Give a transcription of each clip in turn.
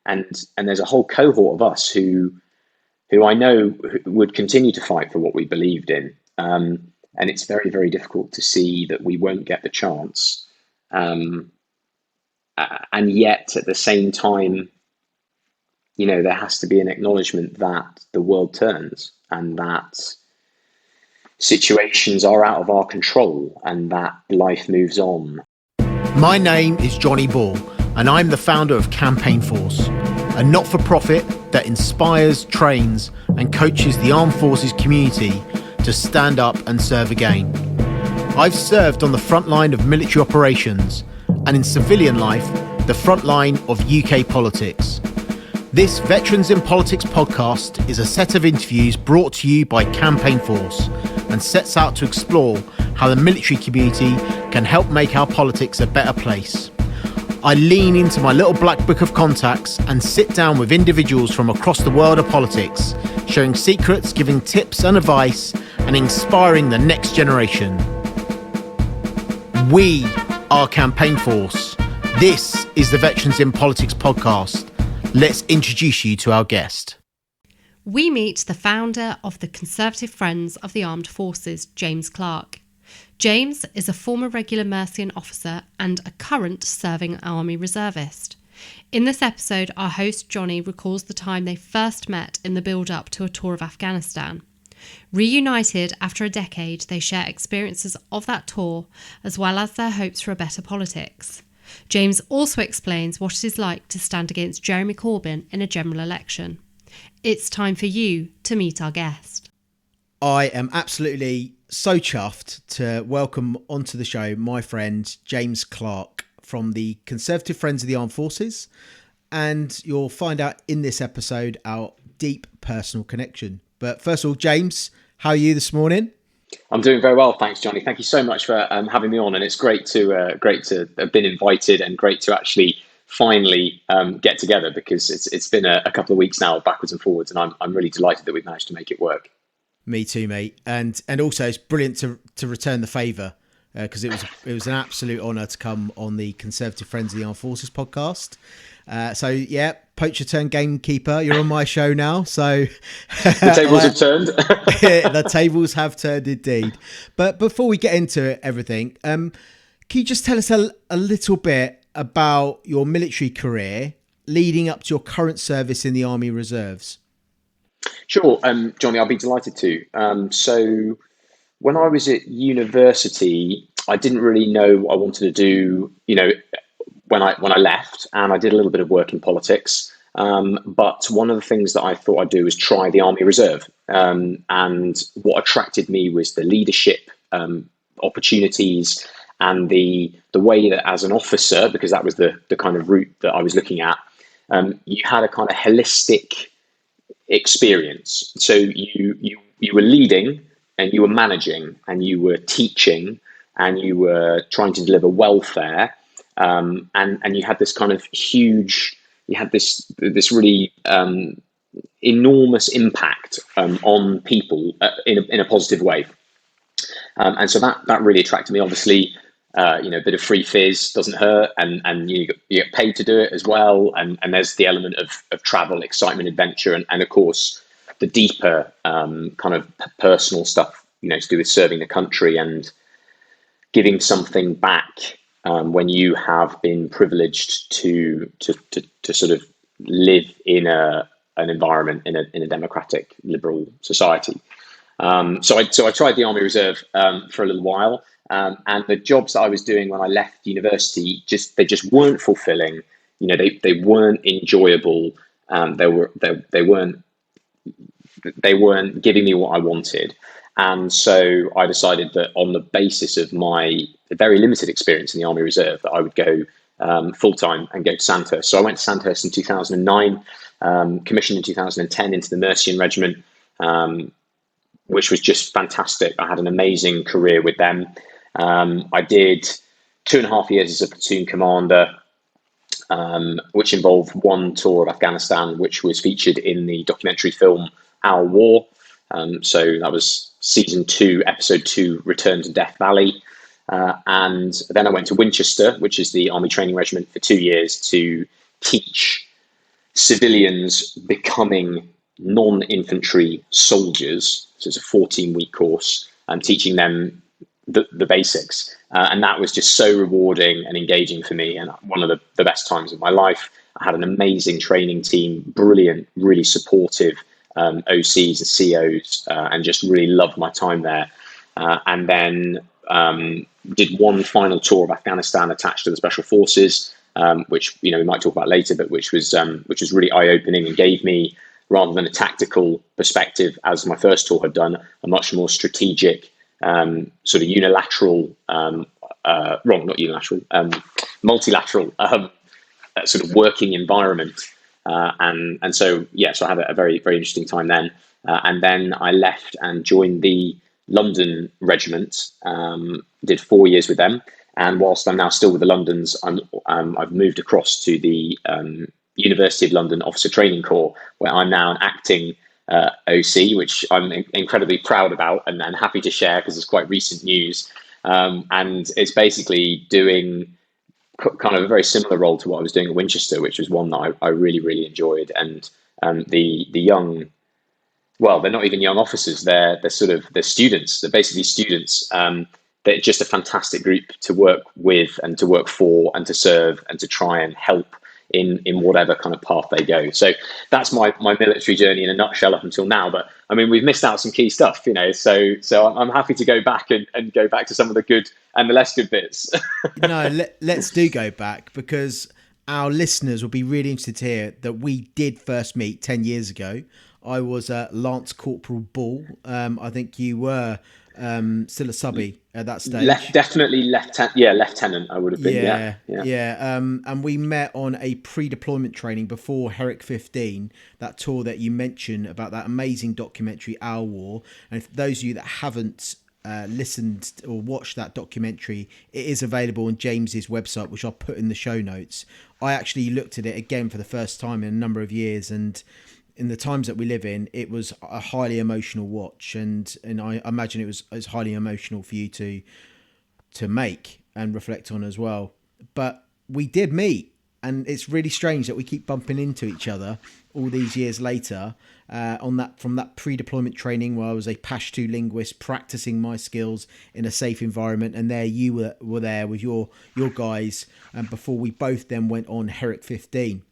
And there's a whole cohort of us who I know would continue to fight for what we believed in. And it's very, very difficult to see that we won't get the chance. And yet, at the same time, there has to be an acknowledgement that the world turns and that situations are out of our control and that life moves on. My name is Jonny Ball, and I'm the founder of Campaign Force, a not-for-profit that inspires, trains and coaches the armed forces community to stand up and serve again. I've served on the front line of military operations and in civilian life, the front line of UK politics. This Veterans in Politics podcast is a set of interviews brought to you by Campaign Force and sets out to explore how the military community can help make our politics a better place. I lean into my little black book of contacts and sit down with individuals from across the world of politics, sharing secrets, giving tips and advice, and inspiring the next generation. We are Campaign Force. This is the Veterans in Politics podcast. Let's introduce you to our guest. We meet the founder of the Conservative Friends of the Armed Forces, James Clark. James is a former regular Mercian officer and a current serving Army reservist. In this episode, our host Jonny recalls the time they first met in the build-up to a tour of Afghanistan. Reunited after a decade, they share experiences of that tour as well as their hopes for a better politics. James also explains what it is like to stand against Jeremy Corbyn in a general election. It's time for you to meet our guest. I am absolutely so chuffed to welcome onto the show my friend James Clark from the Conservative Friends of the Armed Forces. And you'll find out in this episode our deep personal connection. But first of all, James, how are you this morning? I'm doing very well, thanks, Jonny. Thank you so much for having me on, and it's great to have been invited, and great to actually finally get together, because it's been a couple of weeks now, backwards and forwards, and I'm really delighted that we've managed to make it work. Me too, mate. And also, it's brilliant to return the favour, because it was an absolute honour to come on the Conservative Friends of the Armed Forces podcast. So yeah, poacher turned gamekeeper. You're on my show now, so the tables have turned. The tables have turned indeed. But before we get into everything, can you just tell us a little bit about your military career leading up to your current service in the Army Reserves? Sure, Jonny, I'll be delighted to. So when I was at university, I didn't really know what I wanted to do, when I left, and I did a little bit of work in politics. But one of the things that I thought I'd do was try the Army Reserve. And what attracted me was the leadership opportunities and the way that as an officer, because that was the kind of route that I was looking at, you had a kind of holistic experience. So you were leading and you were managing and you were teaching and you were trying to deliver welfare. And you had this kind of huge, you had this really enormous impact on people in a positive way. And so that really attracted me. Obviously, a bit of free fizz doesn't hurt, and you get paid to do it as well. And there's the element of travel, excitement, adventure, and of course the deeper kind of personal stuff, to do with serving the country and giving something back. When you have been privileged to sort of live in an environment in a democratic liberal society, so I tried the Army Reserve for a little while, and the jobs that I was doing when I left university they just weren't fulfilling. They weren't enjoyable. They weren't giving me what I wanted. And so I decided that on the basis of my very limited experience in the Army Reserve, that I would go full-time and go to Sandhurst. So I went to Sandhurst in 2009, commissioned in 2010 into the Mercian Regiment, which was just fantastic. I had an amazing career with them. I did 2.5 years as a platoon commander, which involved one tour of Afghanistan, which was featured in the documentary film Our War. So that was season 2, episode 2, Return to Death Valley. And then I went to Winchester, which is the Army Training Regiment, for 2 years to teach civilians becoming non-infantry soldiers. So it's a 14-week course, teaching them the basics. And that was just so rewarding and engaging for me, and one of the best times of my life. I had an amazing training team, brilliant, really supportive OCs and COs, and just really loved my time there. And then did one final tour of Afghanistan attached to the Special Forces, which we might talk about later, but which was really eye-opening and gave me, rather than a tactical perspective as my first tour had done, a much more strategic, sort of unilateral, multilateral sort of working environment. And so I had a very, very interesting time then. And then I left and joined the London Regiment, did 4 years with them. And whilst I'm now still with the Londons, I've moved across to the University of London Officer Training Corps, where I'm now an acting OC, which I'm incredibly proud about and happy to share because it's quite recent news. And it's basically doing kind of a very similar role to what I was doing at Winchester, which was one that I really, really enjoyed. And the young, well, they're not even young officers, they're students. They're basically students. They're just a fantastic group to work with and to work for and to serve and to try and help in whatever kind of path they go. So that's my military journey in a nutshell up until now. But I mean, we've missed out some key stuff, so I'm happy to go back and go back to some of the good and the less good bits. No, let's do go back, because our listeners will be really interested to hear that we did first meet 10 years ago. I was Lance Corporal Bull. I think you were still a subby at that stage. Definitely lieutenant. I would have been. Yeah. And we met on a pre-deployment training before Herrick 15, that tour that you mentioned about that amazing documentary Our War. And for those of you that haven't listened or watched that documentary, it is available on James's website, which I'll put in the show notes. I actually looked at it again for the first time in a number of years, and in the times that we live in, it was a highly emotional watch, and I imagine it was highly emotional for you to make and reflect on as well. But we did meet, and it's really strange that we keep bumping into each other all these years later from that pre-deployment training where I was a Pashto linguist practicing my skills in a safe environment, and there you were there with your guys, and before we both then went on Herrick 15.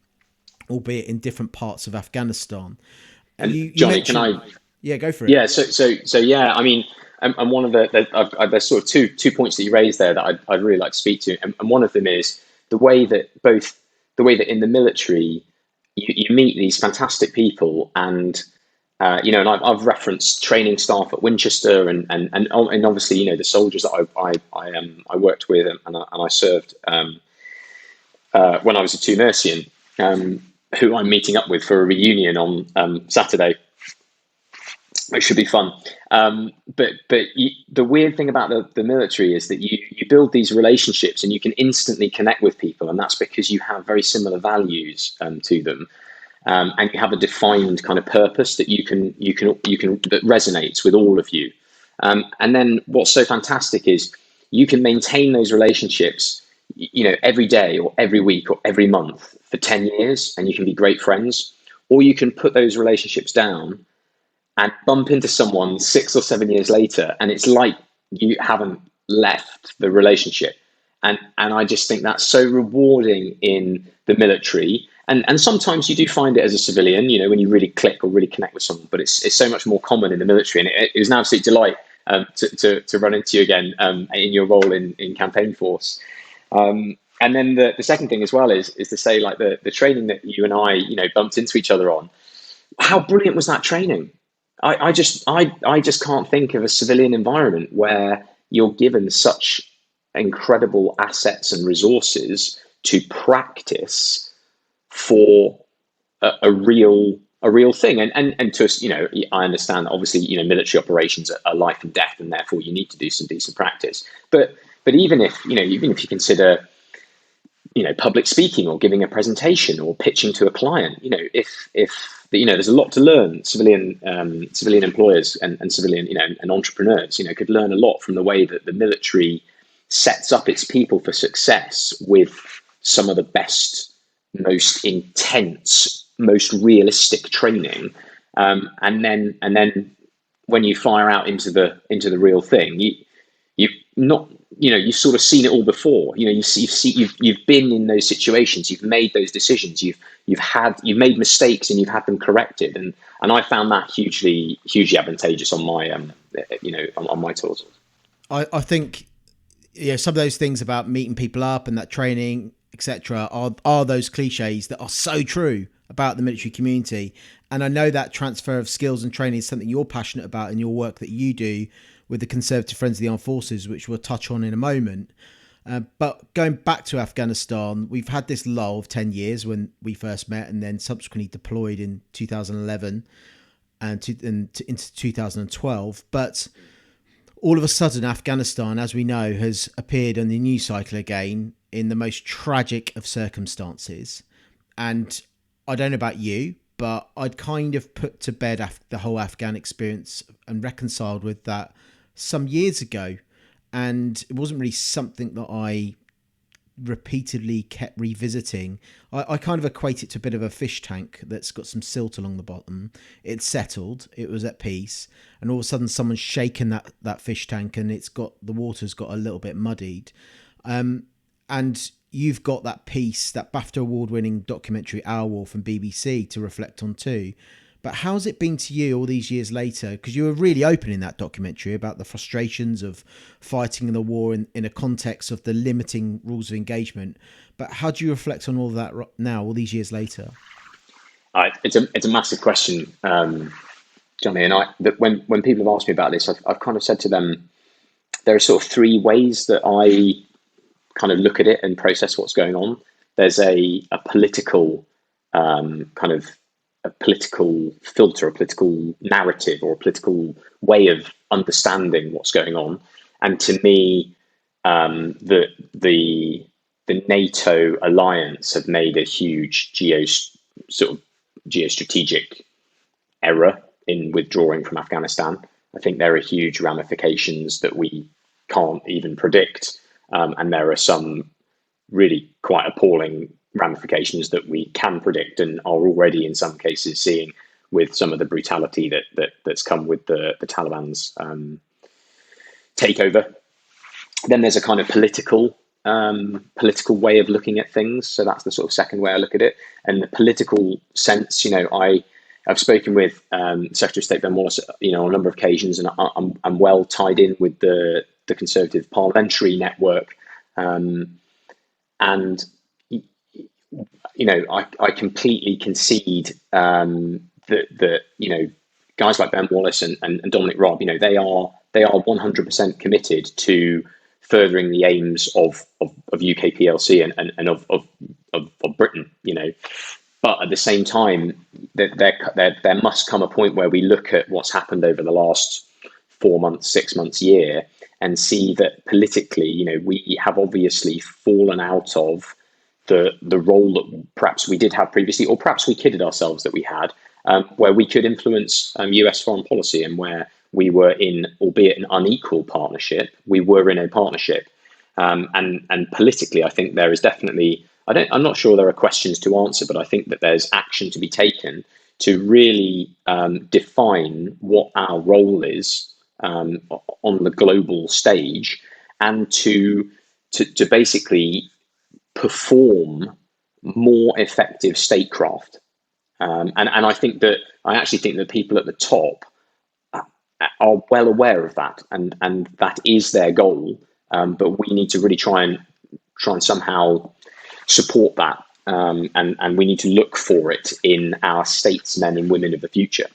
Albeit in different parts of Afghanistan. And you Johnny, can I? Yeah, go for it. Yeah, so yeah. I mean, and one of there's sort of two points that you raised there that I'd really like to speak to, and one of them is the way that in the military you meet these fantastic people, and and I've referenced training staff at Winchester, and obviously the soldiers that I worked with and I served when I was a 2 Mercian. Who I'm meeting up with for a reunion on Saturday, which should be fun. But the weird thing about the military is that you build these relationships and you can instantly connect with people, and that's because you have very similar values to them, and you have a defined kind of purpose that you can that resonates with all of you. And then what's so fantastic is you can maintain those relationships, every day or every week or every month for 10 years, and you can be great friends, or you can put those relationships down and bump into someone 6 or 7 years later, and it's like you haven't left the relationship. And I just think that's so rewarding in the military. And sometimes you do find it as a civilian, when you really click or really connect with someone, but it's so much more common in the military. And it was an absolute delight to run into you again in your role in campaign force. And then the second thing as well is to say, like, the training that you and I, bumped into each other on. How brilliant was that training? I just can't think of a civilian environment where you're given such incredible assets and resources to practice for a real thing. And to us, I understand that obviously, military operations are life and death, and therefore you need to do some decent practice. But even if you consider, public speaking or giving a presentation or pitching to a client, if there's a lot to learn. Civilian employers and civilian, and entrepreneurs, could learn a lot from the way that the military sets up its people for success with some of the best, most intense most realistic training, and then when you fire out into the real thing, you've not, you've sort of seen it all before. You've been in those situations, you've made those decisions, you've made mistakes and you've had them corrected, and I found that hugely advantageous on my on my tours. I think some of those things about meeting people up and that training, etc., are those cliches that are so true about the military community. And I know that transfer of skills and training is something you're passionate about in your work that you do with the Conservative Friends of the Armed Forces, which we'll touch on in a moment. But going back to Afghanistan, we've had this lull of 10 years when we first met, and then subsequently deployed in 2011 and into 2012. But all of a sudden, Afghanistan, as we know, has appeared on the news cycle again in the most tragic of circumstances. And I don't know about you, but I'd kind of put to bed the whole Afghan experience and reconciled with that some years ago. And it wasn't really something that I repeatedly kept revisiting. I kind of equate it to a bit of a fish tank that's got some silt along the bottom. It's settled, it was at peace, and all of a sudden someone's shaken that fish tank and the water's got a little bit muddied. And you've got that piece, that BAFTA award-winning documentary Our War from BBC to reflect on too. But how's it been to you all these years later? Because you were really open in that documentary about the frustrations of fighting in the war in a context of the limiting rules of engagement. But how do you reflect on all of that now, all these years later? It's a massive question, Jonny. And when people have asked me about this, I've kind of said to them, there are sort of three ways that I kind of look at it and process what's going on. There's a political kind of a political filter, a political narrative, or a political way of understanding what's going on. And to me, the NATO alliance have made a huge geostrategic error in withdrawing from Afghanistan. I think there are huge ramifications that we can't even predict, and there are some really quite appalling ramifications that we can predict and are already in some cases seeing with some of the brutality that's come with the Taliban's takeover. Then there's a kind of political way of looking at things. So that's the sort of second way I look at it. And the political sense, I've spoken with Secretary of State Ben Wallace, on a number of occasions, and I'm well tied in with the Conservative Parliamentary network, and I completely concede that guys like Ben Wallace and Dominic Raab, they are 100% committed to furthering the aims of UK PLC and of Britain, But at the same time, there must come a point where we look at what's happened over the last 4 months, 6 months, year, and see that politically, we have obviously fallen out of the role that perhaps we did have previously, or perhaps we kidded ourselves that we had, where we could influence US foreign policy, and where we were in, albeit an unequal partnership, we were in a partnership. And politically, I think there is definitely, I'm not sure there are questions to answer, but I think that there's action to be taken to really define what our role is on the global stage, and to basically perform more effective statecraft. And I actually think that people at the top are well aware of that, and that is their goal. But we need to really try and somehow support that, and we need to look for it in our statesmen and women of the future.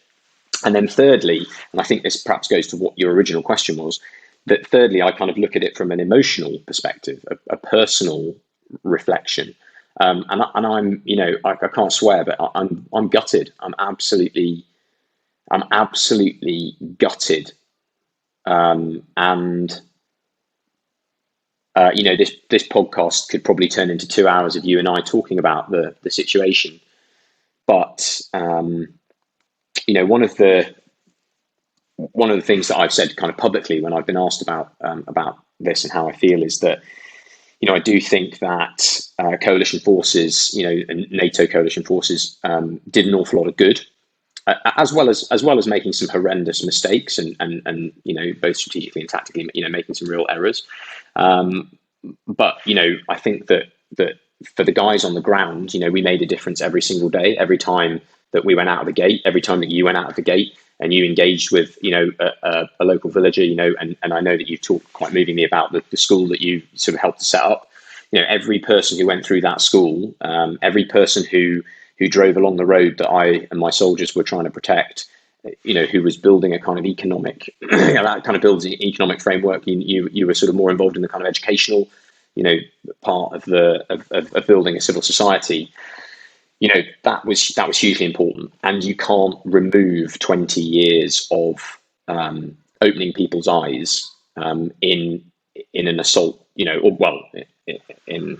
And then thirdly, and I think this perhaps goes to what your original question was, that thirdly, I kind of look at it from an emotional perspective, a personal reflection. And I'm, I can't swear, but I'm gutted. I'm absolutely gutted. This podcast could probably turn into 2 hours of you and I talking about the situation. But one of the things that I've said kind of publicly when I've been asked about this and how I feel is that I do think that coalition forces, and NATO coalition forces, did an awful lot of good, as well as making some horrendous mistakes and both strategically and tactically, making some real errors. But I think that for the guys on the ground, we made a difference every single day, every time that we went out of the gate, every time that you went out of the gate and you engaged with a local villager, and I know that you've talked quite movingly about the school that you sort of helped to set up. Every person who went through that school, every person who drove along the road that I and my soldiers were trying to protect, who was building a kind of economic, that kind of builds an economic framework. You were sort of more involved in the kind of educational, part of building a civil society. That was hugely important, and you can't remove 20 years of opening people's eyes in an assault, in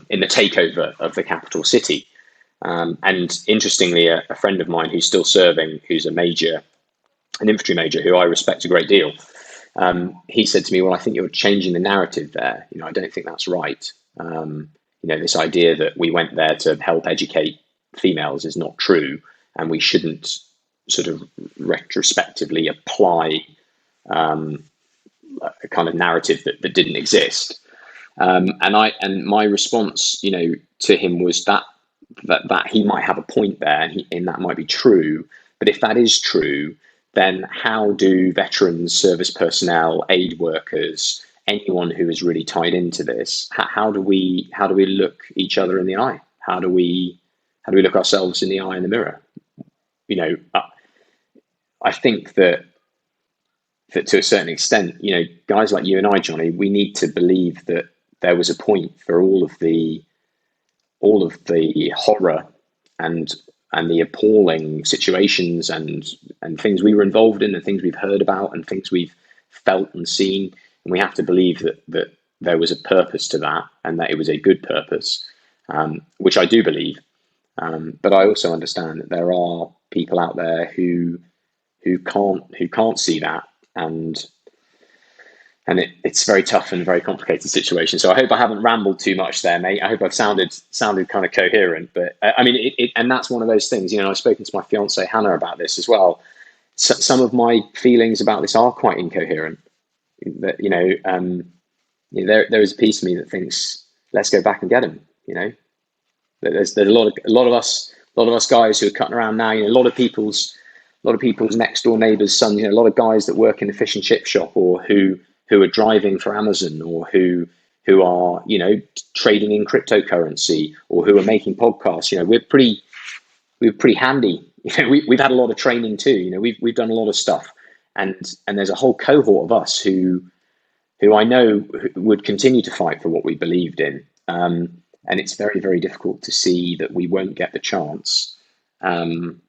the takeover of the capital city. And interestingly, a friend of mine who's still serving, who's an infantry major who I respect a great deal, he said to me, "Well, I think you're changing the narrative there. I don't think that's right. This idea that we went there to help educate females is not true, and we shouldn't sort of retrospectively apply a kind of narrative that didn't exist." And my response, to him was that he might have a point there, and that might be true. But if that is true, then how do veterans, service personnel, aid workers, anyone who is really tied into this, how do we look each other in the eye? How do we look ourselves in the eye in the mirror? I think that to a certain extent, guys like you and I, Jonny, we need to believe that there was a point for all of the horror and the appalling situations and things we were involved in and things we've heard about and things we've felt and seen. And we have to believe that there was a purpose to that, and that it was a good purpose, which I do believe. But I also understand that there are people out there who can't see that, and it's very tough and very complicated situation. So I hope I haven't rambled too much there, mate. I hope I've sounded kind of coherent. But I mean, and that's one of those things. I've spoken to my fiance Hannah about this as well. So, some of my feelings about this are quite incoherent. That there is a piece of me that thinks, let's go back and get him. There's a lot of us guys who are cutting around now. A lot of people's next door neighbours' sons. A lot of guys that work in a fish and chip shop, or who are driving for Amazon, or who are trading in cryptocurrency, or who are making podcasts. We're pretty handy. We've had a lot of training too. We've done a lot of stuff, and there's a whole cohort of us who I know would continue to fight for what we believed in. And it's very, very difficult to see that we won't get the chance. And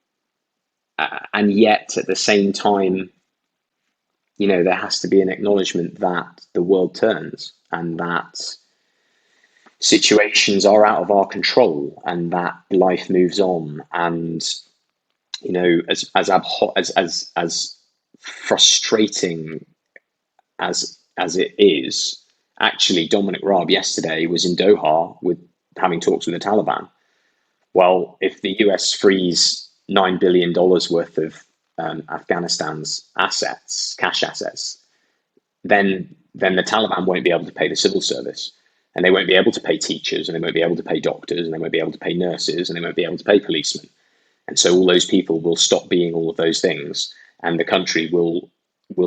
yet, at the same time, there has to be an acknowledgement that the world turns, and that situations are out of our control, and that life moves on. And as frustrating as it is, actually, Dominic Raab yesterday was in Doha having talks with the Taliban. Well, if the US frees $9 billion worth of Afghanistan's assets, cash assets, then the Taliban won't be able to pay the civil service, and they won't be able to pay teachers, and they won't be able to pay doctors, and they won't be able to pay nurses, and they won't be able to pay policemen. And so all those people will stop being all of those things, and the country will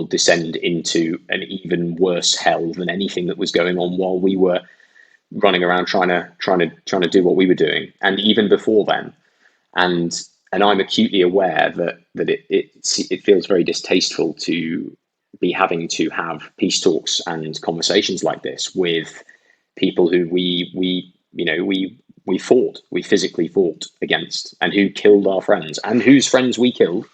descend into an even worse hell than anything that was going on while we were running around trying to do what we were doing, and even before then. And I'm acutely aware that it feels very distasteful to be having to have peace talks and conversations like this with people who we physically fought against, and who killed our friends, and whose friends we killed.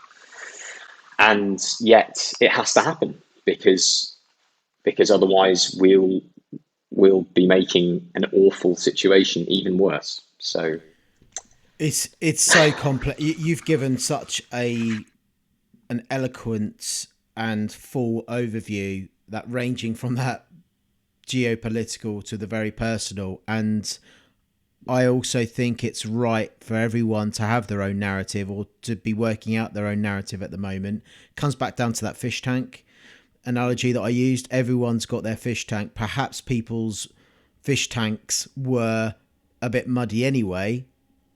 And yet it has to happen, because otherwise we'll be making an awful situation even worse. So it's so complex. You've given such an eloquent and full overview, that ranging from that geopolitical to the very personal. And I also think it's right for everyone to have their own narrative, or to be working out their own narrative at the moment. It comes back down to that fish tank analogy that I used. Everyone's got their fish tank. Perhaps people's fish tanks were a bit muddy anyway.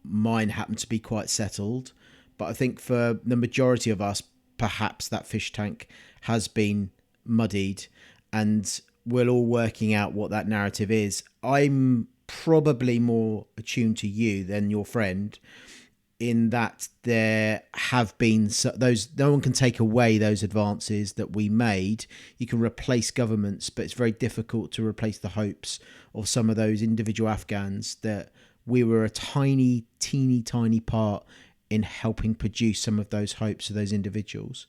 Mine happened to be quite settled. But I think for the majority of us, perhaps that fish tank has been muddied, and we're all working out what that narrative is. I'm probably more attuned to you than your friend, in that there have been those, no one can take away those advances that we made. You can replace governments, but it's very difficult to replace the hopes of some of those individual Afghans that we were a teeny tiny part in helping produce some of those hopes of those individuals.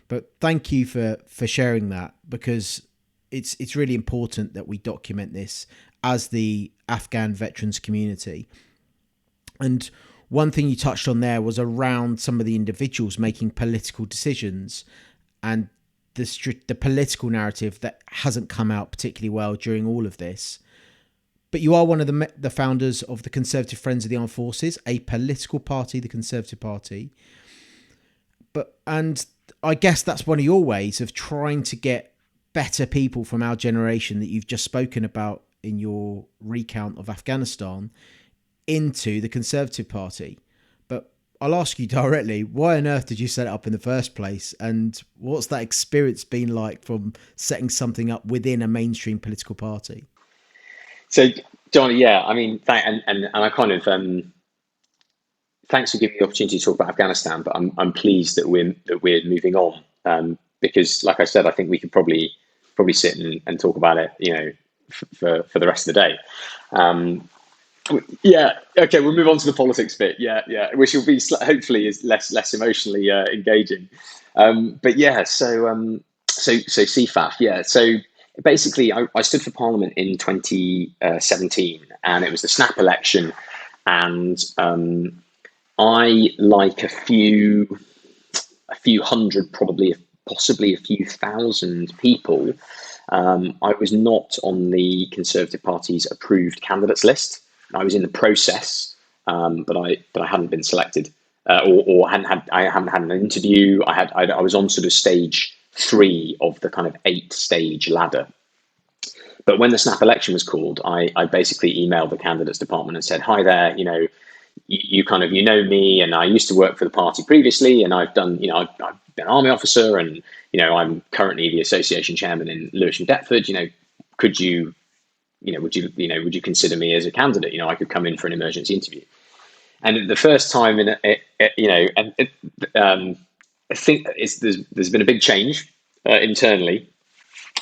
But thank you for sharing that, because it's really important that we document this as the Afghan veterans community. And one thing you touched on there was around some of the individuals making political decisions, and the political narrative that hasn't come out particularly well during all of this. But you are one of the founders of the Conservative Friends of the Armed Forces, a political party, the Conservative Party. And I guess that's one of your ways of trying to get better people from our generation that you've just spoken about in your recount of Afghanistan into the Conservative Party. But I'll ask you directly, why on earth did you set it up in the first place? And what's that experience been like from setting something up within a mainstream political party? So, Johnny, yeah, I mean, and I kind of thanks for giving me the opportunity to talk about Afghanistan. But I'm pleased that we're moving on, because, like I said, I think we could probably sit and talk about it, for the rest of the day. Yeah, okay, we'll move on to the politics bit. Yeah, which will be hopefully is less emotionally engaging. But yeah, so CFAF, yeah, so. Basically, I stood for Parliament in 2017, and it was the snap election. And I, like a few hundred, probably, possibly a few thousand people, I was not on the Conservative Party's approved candidates list. I was in the process, but I hadn't been selected, or I haven't had an interview. I was on sort of stage 3 of the kind of 8-stage ladder. But when the snap election was called, I basically emailed the candidates department and said, "Hi there, you kind of, me, and I used to work for the party previously, and I've done, I've been an army officer, and I'm currently the association chairman in Lewisham Deptford. Could you, would you consider me as a candidate? I could come in for an emergency interview." And the first time I think there's been a big change internally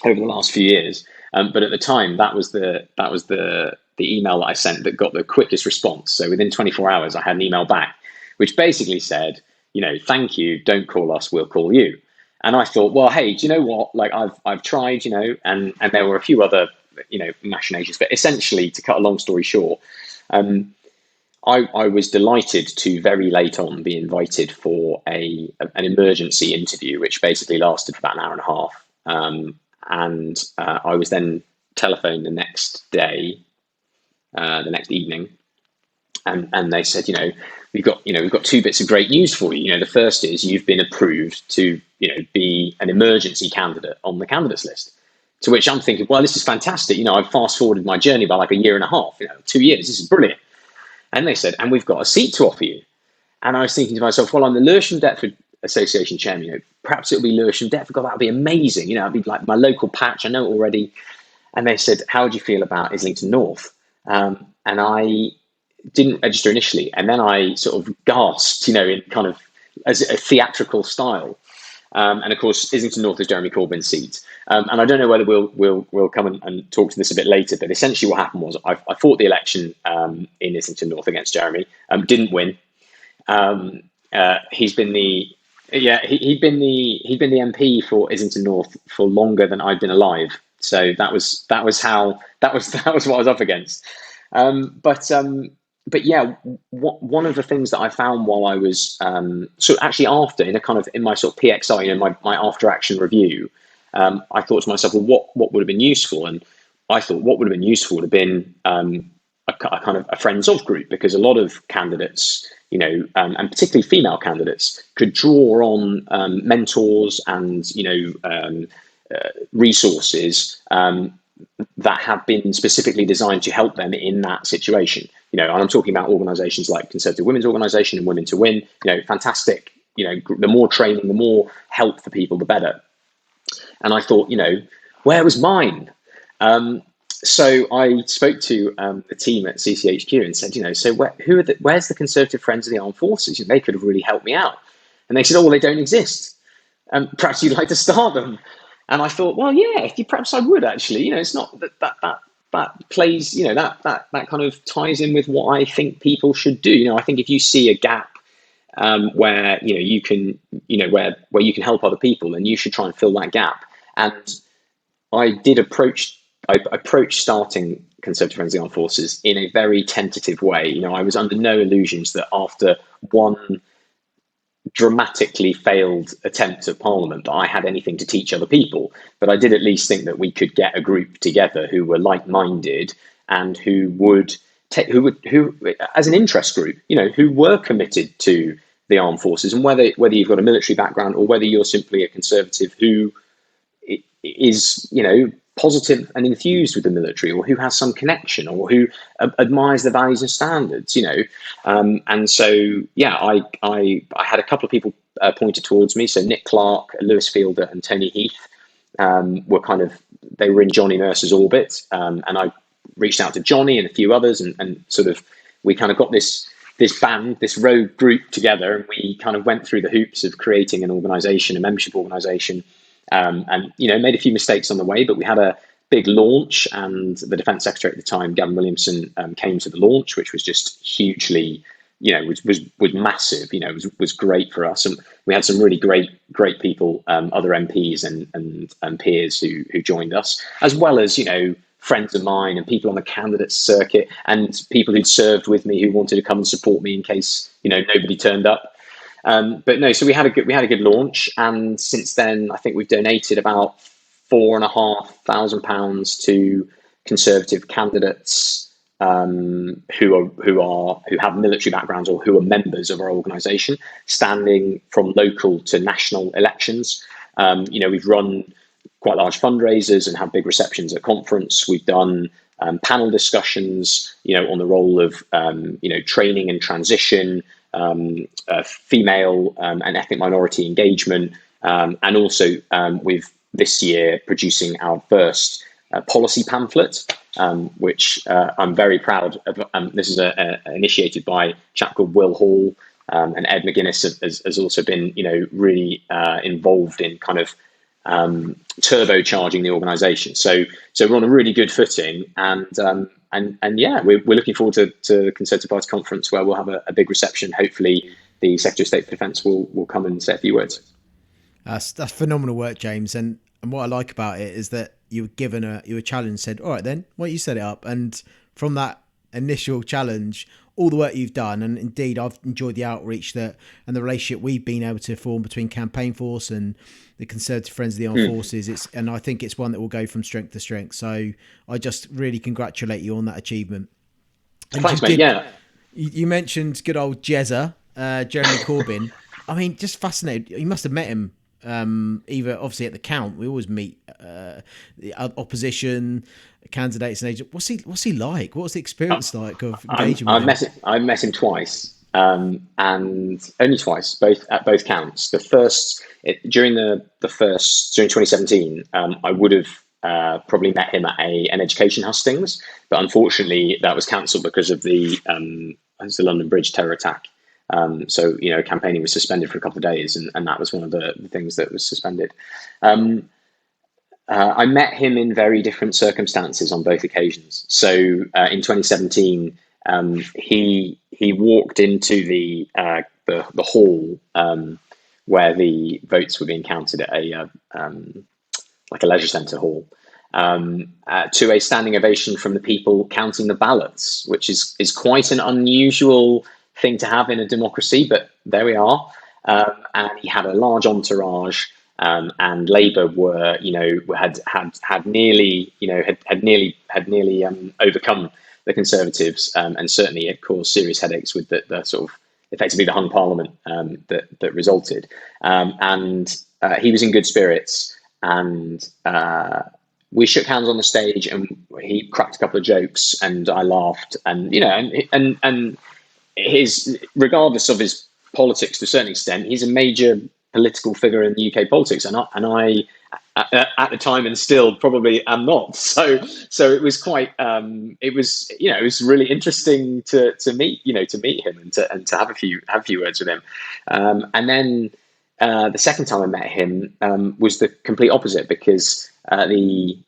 over the last few years, but at the time that was the email that I sent that got the quickest response. So within 24 hours, I had an email back, which basically said, "Thank you, don't call us, we'll call you." And I thought, well, hey, do you know what? Like I've tried, and there were a few other machinations, but essentially, to cut a long story short, I was delighted to very late on be invited for an emergency interview, which basically lasted for about an hour and a half. And I was then telephoned the next day, the next evening, and they said, we've got 2 bits of great news for you. The first is you've been approved to be an emergency candidate on the candidates list. To which I'm thinking, well, this is fantastic. I've fast forwarded my journey by like a year and a half. 2 years. This is brilliant. And they said, and we've got a seat to offer you. And I was thinking to myself, well, I'm the Lewisham Deptford Association chairman. Perhaps it'll be Lewisham Deptford. God, that would be amazing. It'd be like my local patch. I know it already. And they said, how would you feel about Islington North? And I didn't register initially. And then I sort of gasped, in kind of as a theatrical style. And of course, Islington North is Jeremy Corbyn's seat. And I don't know whether we'll come and talk to this a bit later, but essentially what happened was I fought the election in Islington North against Jeremy, didn't win. He's been the he'd been the MP for Islington North for longer than I've been alive. So that was what I was up against. But yeah, one of the things that I found while I was in my sort of PXI, my after action review, I thought to myself, well, what would have been useful? And I thought what would have been useful would have been a kind of a friends of group, because a lot of candidates, and particularly female candidates, could draw on mentors and resources that have been specifically designed to help them in that situation. And I'm talking about organisations like Conservative Women's Organisation and Women to Win. Fantastic. The more training, the more help for people, the better. And I thought, where was mine? So I spoke to the team at CCHQ and said, so where's the Conservative Friends of the Armed Forces? They could have really helped me out. And they said, oh, well, they don't exist. Perhaps you'd like to start them. And I thought, well, yeah, perhaps I would actually. It's not that plays, that kind of ties in with what I think people should do. I think if you see a gap where you can, where you can help other people, then you should try and fill that gap. And I approached starting Conservative Friends of the Armed Forces in a very tentative way. I was under no illusions that after one dramatically failed attempt at Parliament that I had anything to teach other people. But I did at least think that we could get a group together who were like-minded and who as an interest group, who were committed to the armed forces, and whether you've got a military background or whether you're simply a Conservative who is, positive and enthused with the military, or who has some connection, or who admires the values and standards, and so I had a couple of people pointed towards me. So Nick Clark, Lewis Fielder, and Tony Heath they were in Johnny Mercer's orbit, and I reached out to Johnny and a few others, and sort of we kind of got this band, this rogue group together, and we kind of went through the hoops of creating an organisation, a membership organisation. And made a few mistakes on the way, but we had a big launch, and the Defence Secretary at the time, Gavin Williamson, came to the launch, which was just hugely, was massive. Was great for us, and we had some really great people, other MPs and peers who joined us, as well as friends of mine and people on the candidate circuit, and people who'd served with me who wanted to come and support me in case nobody turned up. But no, so we had a good launch, and since then I think we've donated about £4,500 to Conservative candidates who have military backgrounds or who are members of our organisation, standing from local to national elections. We've run quite large fundraisers and have big receptions at conference. We've done panel discussions, on the role of training and transition. Female and ethnic minority engagement, and also with this year producing our first policy pamphlet, which I'm very proud of. This is initiated by a chap called Will Hall, and Ed McGuinness has also been really involved in kind of turbocharging the organisation. So we're on a really good footing, and yeah, we're looking forward to the Conservative Party conference, where we'll have a big reception. Hopefully the Secretary of State for Defence will come and say a few words. That's phenomenal work, James. And what I like about it is that you were given a challenge, said, all right then, why don't you set it up? And from that initial challenge, all the work you've done, and indeed I've enjoyed the outreach and the relationship we've been able to form between Campaign Force and the Conservative Friends of the Armed Forces. And I think it's one that will go from strength to strength. So I just really congratulate you on that achievement. And thanks, mate. Yeah. You mentioned good old Jezza, Jeremy Corbyn. I mean, just fascinated. You must have met him either obviously at the count. We always meet the opposition candidates and agents. What's he like? What's the experience like of engaging with him? I've met him twice. And only twice, both counts. The first during 2017, I would have probably met him at an education hustings, but unfortunately that was cancelled because of the London Bridge terror attack. So campaigning was suspended for a couple of days, and that was one of the things that was suspended. I met him in very different circumstances on both occasions. So in 2017. He walked into the hall where the votes were being counted at a leisure centre hall, to a standing ovation from the people counting the ballots, which is quite an unusual thing to have in a democracy, but there we are. And he had a large entourage, and Labour were, had nearly, had nearly overcome the Conservatives, and certainly it caused serious headaches with the sort of effectively the hung Parliament that resulted. And he was in good spirits, and we shook hands on the stage, and he cracked a couple of jokes, and I laughed, and and his, regardless of his politics to a certain extent, he's a major political figure in the UK politics, and I at the time, and still probably am not. So it was quite it was really interesting to meet him, and to have a few words with him. And then the second time I met him was the complete opposite, because the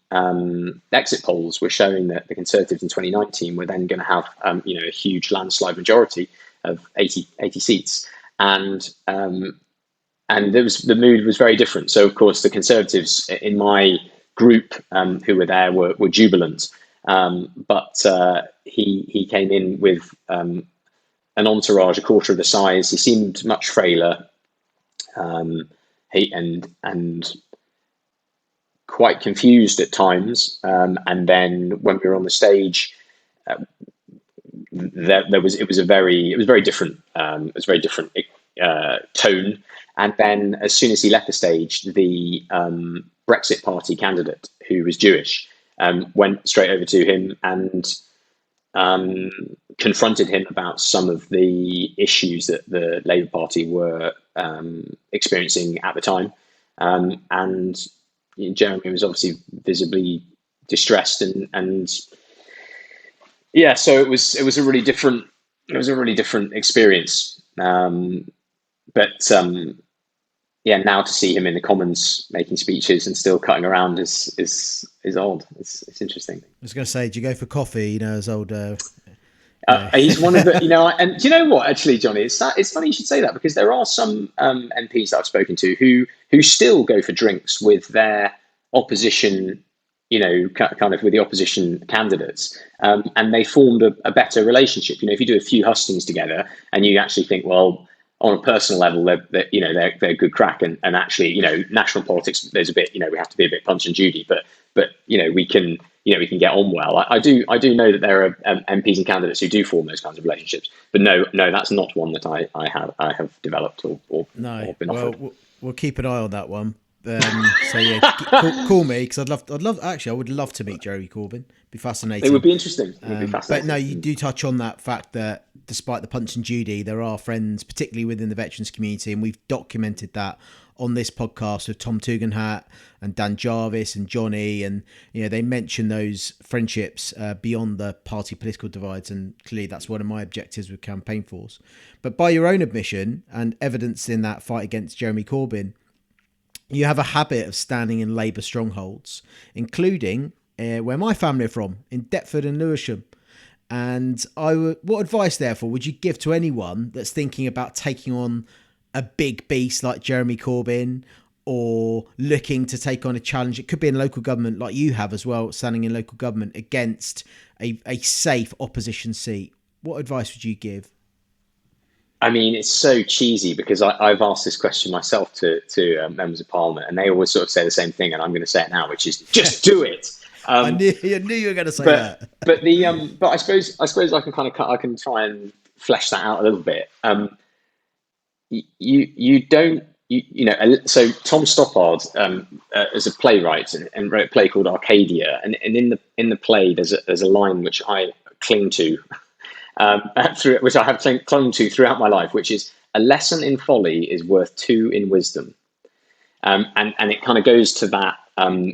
exit polls were showing that the Conservatives in 2019 were then going to have a huge landslide majority of 80 seats, and the mood was very different. So of course the Conservatives in my group who were there were jubilant, but he came in with an entourage a quarter of the size. He seemed much frailer, and quite confused at times. And then when we were on the stage, it was very different. It was a very different tone. And then as soon as he left the stage, the Brexit Party candidate, who was Jewish, went straight over to him and confronted him about some of the issues that the Labour Party were experiencing at the time. And Jeremy was obviously visibly distressed, and yeah, so it was a really different experience. But now to see him in the Commons making speeches and still cutting around is odd. It's interesting. I was going to say, do you go for coffee? As old. He's one of the, and do you know what? Actually, Johnny, it's funny you should say that, because there are some MPs that I've spoken to who still go for drinks with their opposition, kind of with the opposition candidates, and they formed a better relationship. If you do a few hustings together, and you actually think, well, on a personal level, they're good crack, and actually, national politics, there's a bit, we have to be a bit Punch and Judy, but we can get on well. I do know that there are MPs and candidates who do form those kinds of relationships, but no, that's not one that I have developed or been offered. We'll keep an eye on that one. So yeah, call me, because I would love to meet Jeremy Corbyn. Be fascinating. It would be interesting. But no, you do touch on that fact that despite the Punch and Judy, there are friends, particularly within the veterans community, and we've documented that on this podcast with Tom Tugendhat and Dan Jarvis and Jonny, and they mention those friendships beyond the party political divides, and clearly that's one of my objectives with Campaign Force. But by your own admission and evidence in that fight against Jeremy Corbyn, you have a habit of standing in Labour strongholds, including where my family are from, in Deptford and Lewisham. And what advice, therefore, would you give to anyone that's thinking about taking on a big beast like Jeremy Corbyn, or looking to take on a challenge? It could be in local government, like you have as well, standing in local government against a safe opposition seat. What advice would you give? I mean, it's so cheesy, because I've asked this question myself to members of Parliament, and they always sort of say the same thing, and I'm going to say it now, which is just do it. I knew you were going to say that. But I suppose I can try and flesh that out a little bit. So Tom Stoppard is a playwright and wrote a play called Arcadia, and in the play there's a line which I cling to, which I have clung to throughout my life, which is, a lesson in folly is worth two in wisdom. And it kind of goes to that.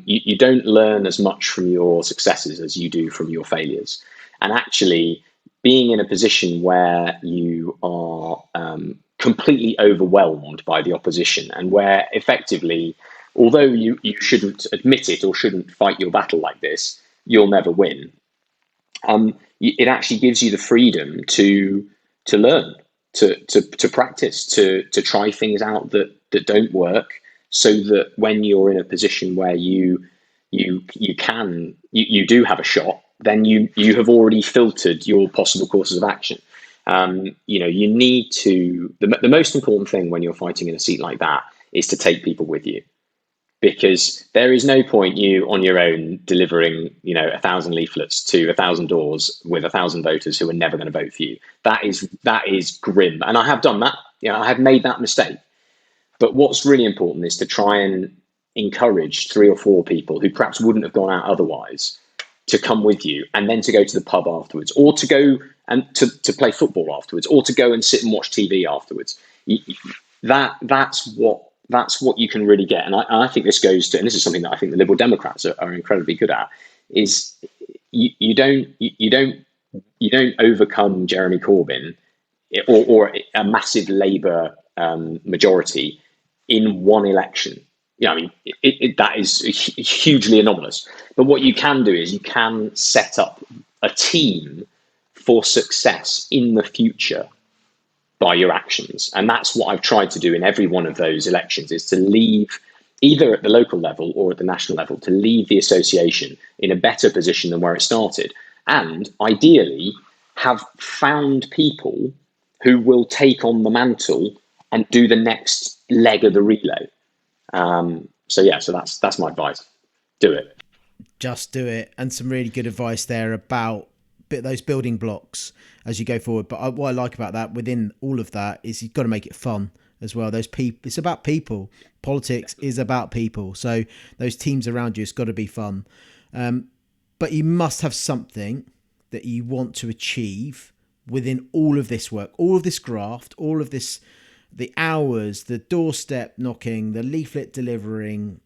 You don't learn as much from your successes as you do from your failures. And actually, being in a position where you are completely overwhelmed by the opposition, and where effectively, although you shouldn't admit it or shouldn't fight your battle like this, you'll never win. It actually gives you the freedom to learn, to practice, to try things out that don't work, so that when you're in a position where you do have a shot, then you have already filtered your possible courses of action. You need to, the most important thing when you're fighting in a seat like that is to take people with you. because there is no point you on your own delivering, 1,000 leaflets to 1,000 doors with 1,000 voters who are never going to vote for you. That is grim. And I have done that. I have made that mistake. But what's really important is to try and encourage 3 or 4 people who perhaps wouldn't have gone out otherwise to come with you, and then to go to the pub afterwards, or to go and to play football afterwards, or to go and sit and watch TV afterwards. That's what you can really get. And I think this goes to, and this is something that I think the Liberal Democrats are incredibly good at, is you don't overcome Jeremy Corbyn or a massive Labour majority in one election. That is hugely anomalous. But what you can do is you can set up a team for success in the future by your actions. And that's what I've tried to do in every one of those elections, is to leave, either at the local level or at the national level, to leave the association in a better position than where it started. And ideally have found people who will take on the mantle and do the next leg of the relay. So that's my advice. Do it. Just do it. And some really good advice there about those building blocks as you go forward. But what I like about that, within all of that, is you've got to make it fun as well. Those people, it's about people. Politics is about people. So those teams around you, it's got to be fun. But you must have something that you want to achieve within all of this work, all of this graft, all of this, the hours, the doorstep knocking, the leaflet delivering,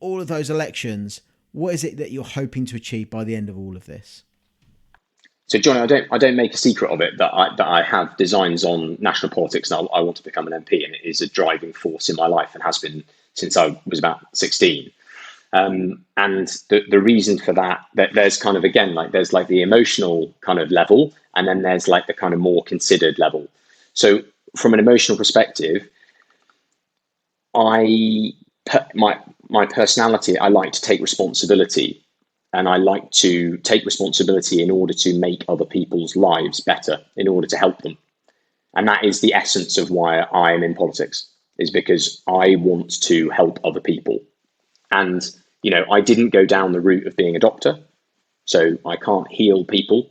all of those elections. What is it that you're hoping to achieve by the end of all of this? So, Johnny, I don't make a secret of it that I have designs on national politics, and I want to become an MP, and it is a driving force in my life and has been since I was about 16. And the reason for that there's kind of, again, like there's like the emotional kind of level, and then there's like the kind of more considered level. So from an emotional perspective, my personality, I like to take responsibility, and I like to take responsibility in order to make other people's lives better, in order to help them. And that is the essence of why I am in politics, is because I want to help other people. And, I didn't go down the route of being a doctor, so I can't heal people.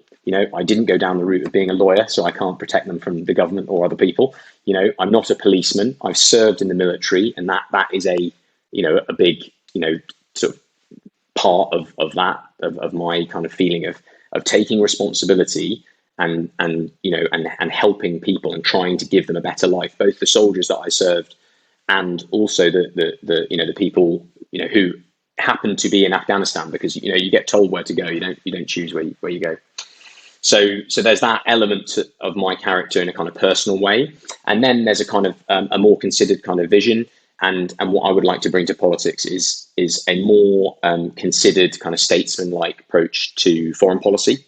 I didn't go down the route of being a lawyer, so I can't protect them from the government or other people. I'm not a policeman. I've served in the military, and that is a big, sort of part of that, of my kind of feeling of taking responsibility and helping people and trying to give them a better life, both the soldiers that I served and also the people, who happen to be in Afghanistan, because, you get told where to go. You don't choose where you go. So there's that element of my character in a kind of personal way. And then there's a kind of a more considered kind of vision. And what I would like to bring to politics is a more considered kind of statesman-like approach to foreign policy.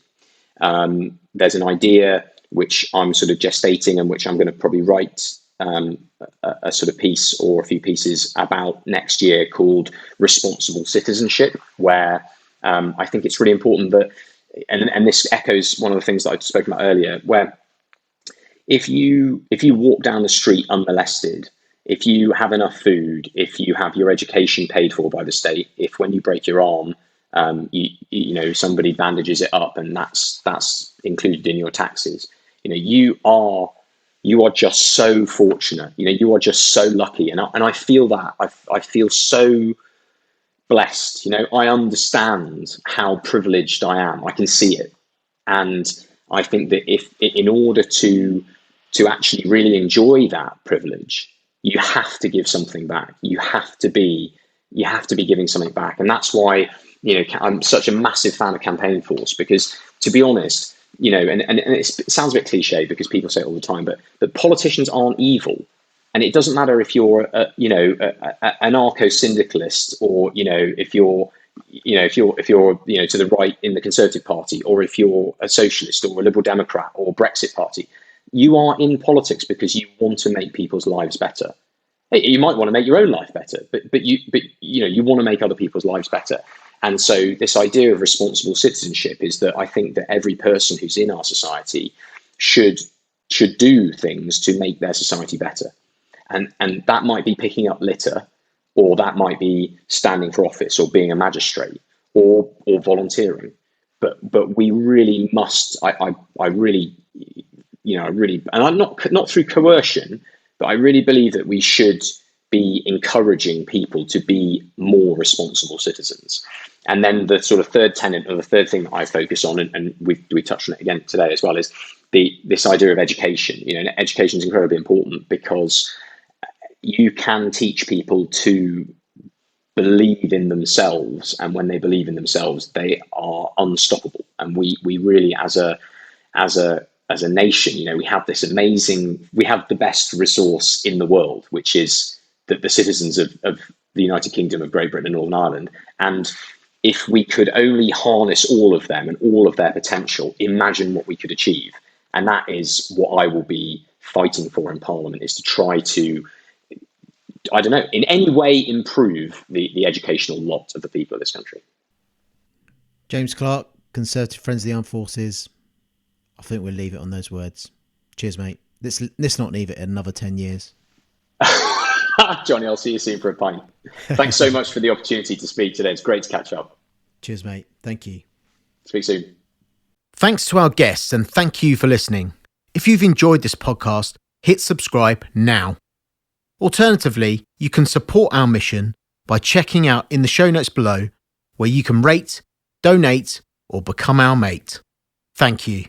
There's an idea which I'm sort of gestating, and which I'm going to probably write a sort of piece or a few pieces about next year, called responsible citizenship, where I think it's really important that, and this echoes one of the things that I'd spoken about earlier, where if you walk down the street unmolested, if you have enough food, if you have your education paid for by the state, if when you break your arm, somebody bandages it up and that's included in your taxes, you are just so fortunate. You are just so lucky, and I feel that. I feel so blessed. I understand how privileged I am. I can see it, and I think that if in order to actually really enjoy that privilege, you have to give something back. You have to be giving something back. And that's why, I'm such a massive fan of Campaign Force, because, to be honest, and it sounds a bit cliche because people say it all the time, but politicians aren't evil. And it doesn't matter if you're an anarcho-syndicalist, or, if you're to the right in the Conservative Party, or if you're a socialist or a Liberal Democrat or Brexit Party. You are in politics because you want to make people's lives better. You might want to make your own life better, but you want to make other people's lives better. And so this idea of responsible citizenship is that I think that every person who's in our society should do things to make their society better. And that might be picking up litter, or that might be standing for office or being a magistrate or volunteering. But we really must. I really, and I'm not through coercion, but I really believe that we should be encouraging people to be more responsible citizens. And then the sort of third tenet, or the third thing that I focus on, and we touched on it again today as well, is this idea of education. Education is incredibly important because you can teach people to believe in themselves, and when they believe in themselves, they are unstoppable. And we really, as a nation, we have the best resource in the world, which is the citizens of the United Kingdom of Great Britain and Northern Ireland. And if we could only harness all of them and all of their potential, imagine what we could achieve. And that is what I will be fighting for in Parliament, is to try to, I don't know, in any way improve the educational lot of the people of this country. James Clark, Conservative Friends of the Armed Forces. I think we'll leave it on those words. Cheers, mate. Let's not leave it another 10 years. Jonny, I'll see you soon for a pint. Thanks so much for the opportunity to speak today. It's great to catch up. Cheers, mate. Thank you. Speak soon. Thanks to our guests, and thank you for listening. If you've enjoyed this podcast, hit subscribe now. Alternatively, you can support our mission by checking out in the show notes below, where you can rate, donate, or become our mate. Thank you.